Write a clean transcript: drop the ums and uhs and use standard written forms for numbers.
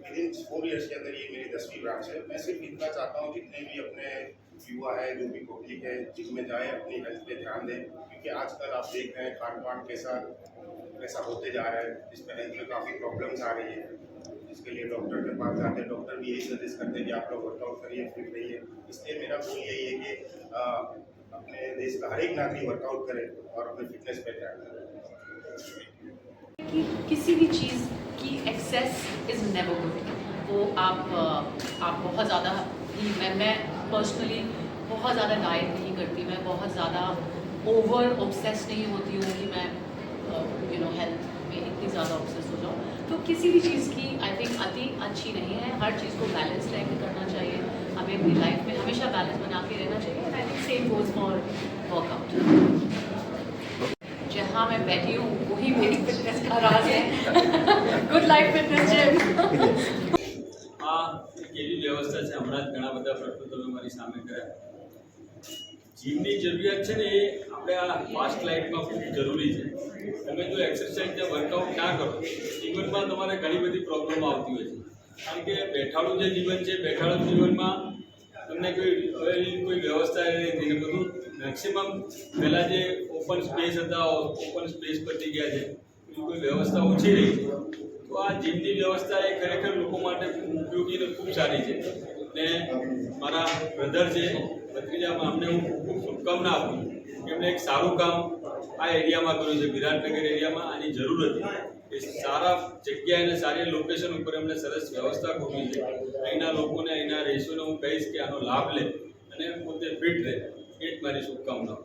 Within 4 years के अंदर ये मेरी 10वीं ब्रांच है। मैं सिर्फ इतना चाहता हूँ जितने भी अपने युवा है, जो भी पब्लिक है, जिम में जाए, अपनी हेल्थ पे ध्यान दें, क्योंकि आजकल आप देख रहे हैं खान पान कैसा कैसा होते जा रहा है, जिसमें हेल्थ में काफ़ी प्रॉब्लम्स आ रही है, जिसके लिए डॉक्टर के पास जाते हैं। डॉक्टर भी यही सजेस्ट करते हैं कि आप लोग वर्कआउट करिए, फिट रहिए। इसलिए मेरा गोल यही है कि अपने देश का हर एक नागरिक वर्कआउट करे और अपने फिटनेस पे ध्यान दें। कि किसी भी चीज़ की एक्सेस इज़ नेवर गुड। वो आप बहुत ज़्यादा ही मैं पर्सनली बहुत ज़्यादा डाइट नहीं करती, मैं बहुत ज़्यादा ओवर ऑब्सेस नहीं होती हूँ कि मैं हेल्थ में इतनी ज़्यादा ऑब्सेस हो जाऊँ। तो किसी भी चीज़ की आई थिंक अति अच्छी नहीं है। हर चीज़ को बैलेंस रह के करना चाहिए। हमें अपनी लाइफ में हमेशा बैलेंस बना के रहना चाहिए। And I think same goes for workout. जहाँ मैं बैठी हूँ वही मेरी फिटनेस का राज है। Good life fitness gym. આ એક એવી વ્યવસ્થા છે, હમણાં જ ઘણા બધા પ્રશ્નો તમે મારી સામે કર્યા. જીમની જરૂરિયાત છે ને, એ આપણે આ ફાસ્ટ લાઈફમાં ખૂબ જરૂરી છે. તમે જો એક્સરસાઇઝ કે વર્કઆઉટ ના કરો, જીવનમાં તમારે ઘણી બધી પ્રોબ્લેમ આવતી હોય છે. કારણ કે બેઠાડું જે જીવન છે, બેઠાડું જીવનમાં તમને કોઈ વ્યવસ્થા નથી ને, બધું મેક્સિમમ પહેલાં જે ઓપન સ્પેસ હતા, ઓપન સ્પેસ પતી ગયા છે, કોઈ વ્યવસ્થા ઓછી રહી છે. તો આ જીમની વ્યવસ્થા એ ખરેખર લોકો માટે ખૂબ ઉપયોગી અને ખૂબ સારી છે. ને મારા બ્રધર છે, ભત્રીજામાં, અમને હું ખૂબ શુભકામના આપું કે એમણે એક સારું કામ આ એરિયામાં કર્યું છે. વિરાટનગર એરિયામાં આની જરૂર હતી. એ સારા જગ્યાએ અને સારી લોકેશન ઉપર એમણે સરસ વ્યવસ્થા ગોઠવી છે. અહીંના લોકોને, અહીંના રહીશોને હું કહીશ કે આનો લાભ લે અને પોતે ફિટ રહે. એ જ મારી શુભકામનાઓ.